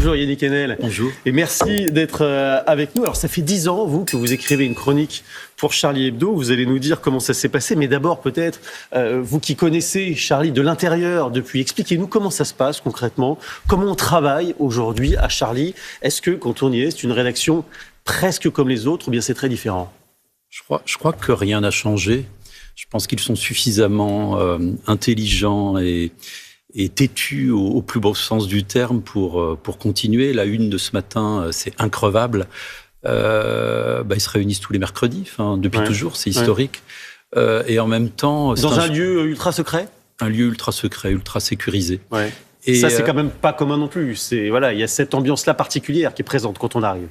Bonjour Yannick Enel. Bonjour. Et merci d'être avec nous. Alors ça fait 10 ans, vous, que vous écrivez une chronique pour Charlie Hebdo. Vous allez nous dire comment ça s'est passé. Mais d'abord, peut-être, vous qui connaissez Charlie de l'intérieur depuis, expliquez-nous comment ça se passe concrètement. Comment on travaille aujourd'hui à Charlie. Est-ce que, quand on y est, c'est une rédaction presque comme les autres ou bien c'est très différent ? Je crois que rien n'a changé. Je pense qu'ils sont suffisamment intelligents et têtus au plus beau sens du terme pour continuer. La une de ce matin, c'est increvable. Ils se réunissent tous les mercredis, depuis toujours, c'est historique. Et en même temps... Dans un lieu ultra secret ? Un lieu ultra secret, ultra sécurisé. Ouais. Et ça, c'est quand même pas commun non plus. Il y a cette ambiance-là particulière qui est présente quand on arrive.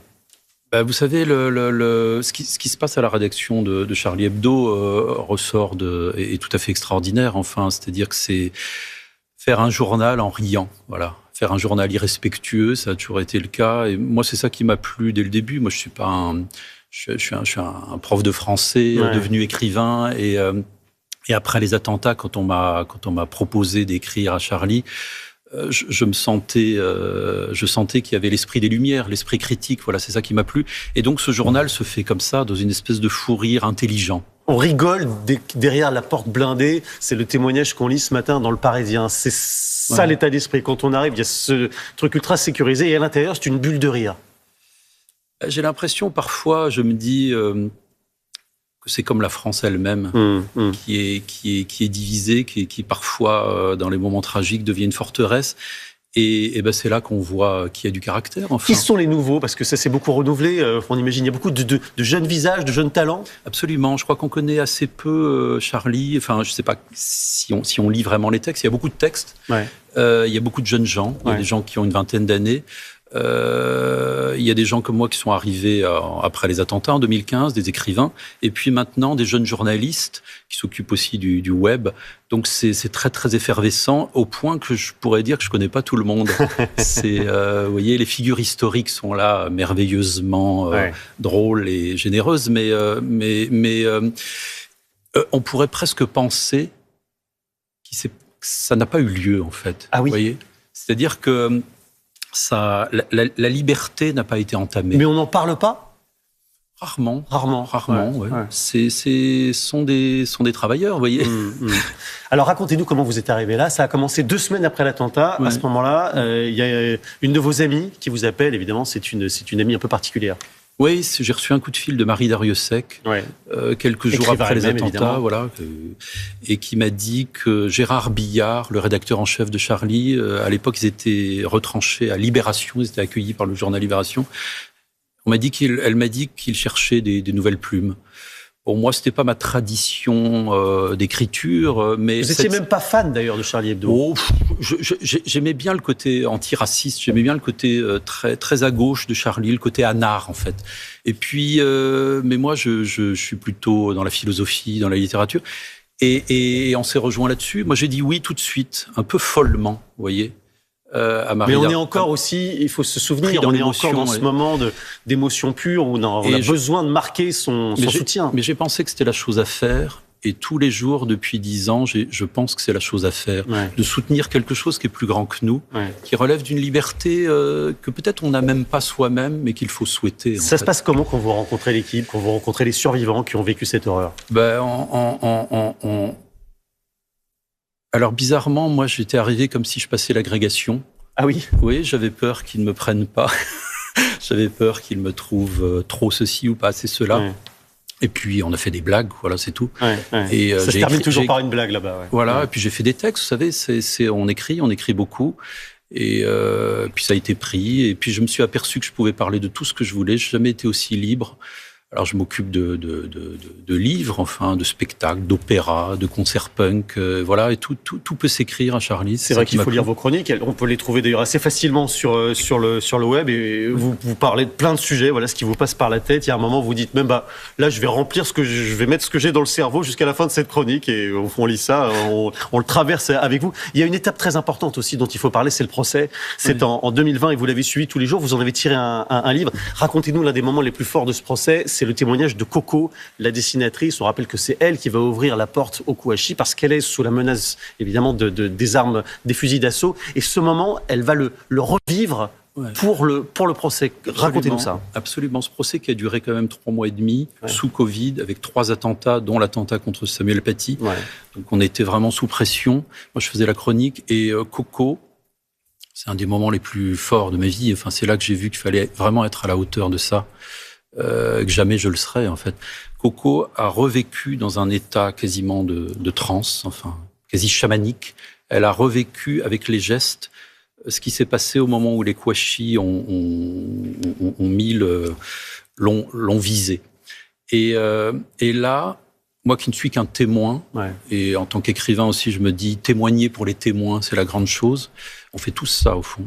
Vous savez, ce qui se passe à la rédaction de Charlie Hebdo ressort est tout à fait extraordinaire. Enfin, c'est-à-dire que c'est faire un journal en riant, voilà. Faire un journal irrespectueux, ça a toujours été le cas. Et moi, c'est ça qui m'a plu dès le début. Moi, je suis pas je suis un prof de français devenu écrivain et après les attentats, quand on m'a proposé d'écrire à Charlie, je sentais qu'il y avait l'esprit des Lumières, l'esprit critique. Voilà, c'est ça qui m'a plu. Et donc, ce journal se fait comme ça, dans une espèce de fou rire intelligent. On rigole derrière la porte blindée. C'est le témoignage qu'on lit ce matin dans Le Parisien. C'est ça l'état d'esprit. Quand on arrive, il y a ce truc ultra sécurisé et à l'intérieur, c'est une bulle de rire. J'ai l'impression, parfois, je me dis que c'est comme la France elle-même, qui est divisée, qui parfois, dans les moments tragiques, devient une forteresse. Et c'est là qu'on voit qu'il y a du caractère. Enfin. Qui sont les nouveaux ? Parce que ça s'est beaucoup renouvelé. On imagine, il y a beaucoup de jeunes visages, de jeunes talents. Absolument. Je crois qu'on connaît assez peu Charlie. Enfin, je ne sais pas si on lit vraiment les textes. Il y a beaucoup de textes. Ouais. Il y a beaucoup de jeunes gens. Il y a des gens qui ont une vingtaine d'années. Il y a des gens comme moi qui sont arrivés après les attentats en 2015, des écrivains, et puis maintenant des jeunes journalistes qui s'occupent aussi du web. Donc c'est très très effervescent au point que je pourrais dire que je connais pas tout le monde. Vous voyez, les figures historiques sont là merveilleusement drôles et généreuses, mais on pourrait presque penser que ça n'a pas eu lieu en fait. Ah oui. Vous voyez, c'est-à-dire que la liberté n'a pas été entamée. Mais on n'en parle pas ? Rarement. Ouais. Sont des travailleurs, vous voyez. Alors racontez-nous comment vous êtes arrivé là. Ça a commencé 2 semaines après l'attentat. À ce moment-là, il y a une de vos amies qui vous appelle. Évidemment, c'est une amie un peu particulière. Oui, j'ai reçu un coup de fil de Marie Dariussec, quelques jours après les attentats, et qui m'a dit que Gérard Billard, le rédacteur en chef de Charlie, à l'époque, ils étaient retranchés à Libération, ils étaient accueillis par le journal Libération. Elle m'a dit qu'il cherchait des nouvelles plumes. Pour moi, c'était pas ma tradition d'écriture, mais... Vous étiez même pas fan, d'ailleurs, de Charlie Hebdo. J'aimais bien le côté antiraciste, j'aimais bien le côté très, très à gauche de Charlie, le côté anard, en fait. Et puis, mais moi, je suis plutôt dans la philosophie, dans la littérature. Et on s'est rejoint là-dessus. Moi, j'ai dit oui tout de suite, un peu follement, vous voyez. Mais on est encore aussi, il faut se souvenir, on est encore dans ce moment d'émotion pure où on a besoin de marquer son soutien. Mais j'ai pensé que c'était la chose à faire, et tous les jours, depuis 10 ans, je pense que c'est la chose à faire, de soutenir quelque chose qui est plus grand que nous, qui relève d'une liberté que peut-être on n'a même pas soi-même, mais qu'il faut souhaiter. Ça se passe comment quand vous rencontrez l'équipe, quand vous rencontrez les survivants qui ont vécu cette horreur ? Alors, bizarrement, moi, j'étais arrivé comme si je passais l'agrégation. Ah oui ? Oui, j'avais peur qu'ils ne me prennent pas. J'avais peur qu'ils me trouvent trop ceci ou pas assez cela. Et puis, on a fait des blagues, voilà, c'est tout. Et ça se termine toujours par une blague, là-bas. Voilà, et puis j'ai fait des textes, vous savez, on écrit beaucoup. Et puis, ça a été pris. Et puis, je me suis aperçu que je pouvais parler de tout ce que je voulais. Je n'ai jamais été aussi libre. Alors, je m'occupe de livres, enfin, de spectacles, d'opéras, de concerts punk, voilà, et tout peut s'écrire à Charlie. C'est vrai qu'il faut lire vos chroniques. On peut les trouver d'ailleurs assez facilement sur le web. Et vous parlez de plein de sujets. Voilà ce qui vous passe par la tête. Il y a un moment où vous dites même, là, je vais mettre ce que j'ai dans le cerveau jusqu'à la fin de cette chronique. Et on lit ça, on le traverse avec vous. Il y a une étape très importante aussi dont il faut parler, c'est le procès. C'est en 2020 et vous l'avez suivi tous les jours. Vous en avez tiré un livre. Racontez-nous l'un des moments les plus forts de ce procès. C'est le témoignage de Coco, la dessinatrice. On rappelle que c'est elle qui va ouvrir la porte au Kouachi parce qu'elle est sous la menace, évidemment, des armes, des fusils d'assaut. Et ce moment, elle va le revivre pour le procès. Racontez-nous ça. Absolument. Ce procès qui a duré quand même 3 mois et demi, sous Covid, avec 3 attentats, dont l'attentat contre Samuel Paty. Ouais. Donc on était vraiment sous pression. Moi, je faisais la chronique et Coco, c'est un des moments les plus forts de ma vie. Enfin, c'est là que j'ai vu qu'il fallait vraiment être à la hauteur de ça, que jamais je le serais, en fait. Coco a revécu dans un état quasiment de transe, enfin, quasi chamanique. Elle a revécu avec les gestes ce qui s'est passé au moment où les Kouachi l'ont visé. Et là, moi qui ne suis qu'un témoin, et en tant qu'écrivain aussi, je me dis, témoigner pour les témoins, c'est la grande chose. On fait tous ça, au fond.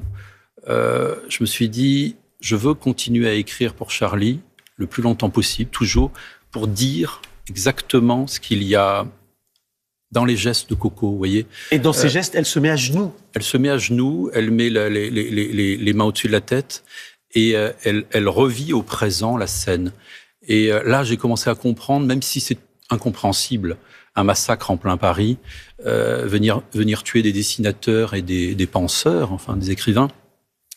Je me suis dit, je veux continuer à écrire pour Charlie le plus longtemps possible, toujours, pour dire exactement ce qu'il y a dans les gestes de Coco, vous voyez. Et dans ces gestes, elle se met à genoux. Elle se met à genoux, elle met les mains au-dessus de la tête et elle revit au présent la scène. Et là, j'ai commencé à comprendre, même si c'est incompréhensible, un massacre en plein Paris, venir tuer des dessinateurs et des penseurs, enfin des écrivains,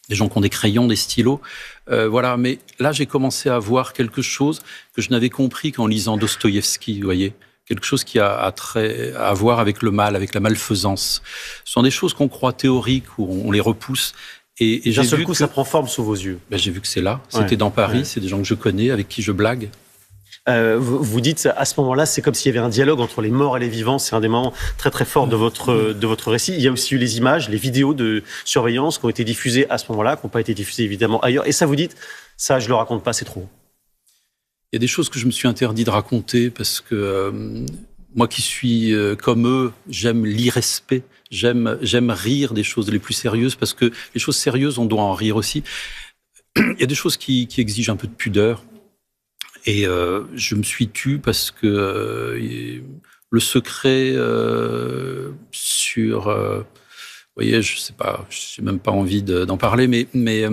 des gens qui ont des crayons, des stylos. Voilà, mais là, j'ai commencé à voir quelque chose que je n'avais compris qu'en lisant Dostoïevski, vous voyez. Quelque chose qui a à voir avec le mal, avec la malfaisance. Ce sont des choses qu'on croit théoriques, où on les repousse. Et d'un seul coup, ça prend forme sous vos yeux. Ben, j'ai vu que c'est là. C'était dans Paris. C'est des gens que je connais, avec qui je blague. Vous dites, à ce moment-là, c'est comme s'il y avait un dialogue entre les morts et les vivants. C'est un des moments très, très forts de votre récit. Il y a aussi eu les images, les vidéos de surveillance qui ont été diffusées à ce moment-là, qui n'ont pas été diffusées évidemment ailleurs. Et ça, vous dites, ça, je ne le raconte pas, c'est trop. Il y a des choses que je me suis interdit de raconter parce que moi qui suis comme eux, j'aime l'irrespect, j'aime rire des choses les plus sérieuses parce que les choses sérieuses, on doit en rire aussi. Il y a des choses qui exigent un peu de pudeur et je me suis tu parce que le secret sur... vous voyez, je sais pas, j'ai même pas envie d'en parler, mais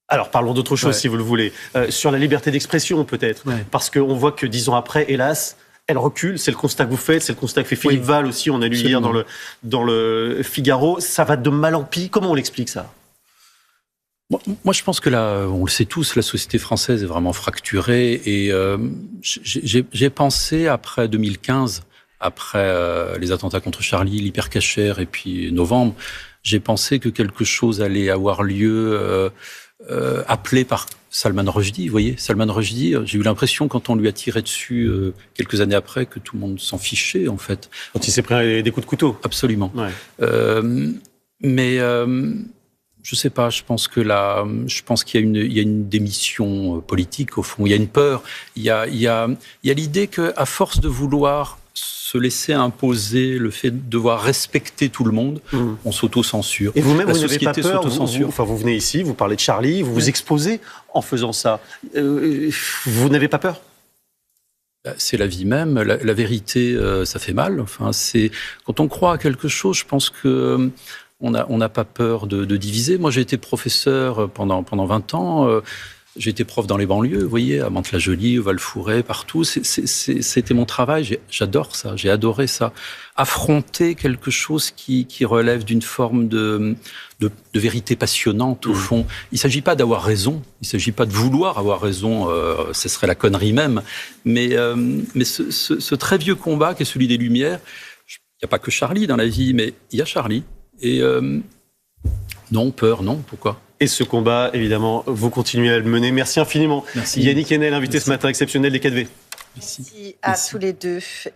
alors, parlons d'autre chose, si vous le voulez. Sur la liberté d'expression, peut-être. Parce qu'on voit que 10 ans après, hélas, elle recule. C'est le constat que vous faites. C'est le constat que fait Philippe Val aussi. On a lu hier dans le Figaro. Ça va de mal en pis. Comment on l'explique, ça ? Moi, je pense que là, on le sait tous, la société française est vraiment fracturée. Et j'ai pensé, après 2015, après les attentats contre Charlie, l'hypercachère et puis novembre, j'ai pensé que quelque chose allait avoir lieu... appelé par Salman Rushdie, vous voyez, Salman Rushdie, j'ai eu l'impression quand on lui a tiré dessus quelques années après que tout le monde s'en fichait en fait. Quand il s'est pris des coups de couteau. Absolument. Mais je sais pas, je pense qu'il y a une démission politique au fond. Il y a une peur. Il y a l'idée qu'à force de vouloir se laisser imposer le fait de devoir respecter tout le monde, on s'auto-censure. Et vous-même, vous n'avez pas peur, vous venez ici, vous parlez de Charlie, vous vous exposez en faisant ça. Vous n'avez pas peur ? C'est la vie même. La vérité, ça fait mal. Enfin, quand on croit à quelque chose, je pense que on n'a pas peur de diviser. Moi, j'ai été professeur pendant 20 ans. J'ai été prof dans les banlieues, vous voyez, à Mantes-la-Jolie, au Val-Fouret, partout. C'était mon travail. J'adore ça. J'ai adoré ça. Affronter quelque chose qui relève d'une forme de vérité passionnante, au fond. Il ne s'agit pas d'avoir raison. Il ne s'agit pas de vouloir avoir raison. Ce serait la connerie même. Mais ce très vieux combat qui est celui des Lumières, il n'y a pas que Charlie dans la vie, mais il y a Charlie. Et non, peur, non. Pourquoi ? Et ce combat, évidemment, vous continuez à le mener. Merci infiniment. Merci. Yannick Enel, invité ce matin exceptionnel des 4V. Merci à tous les deux.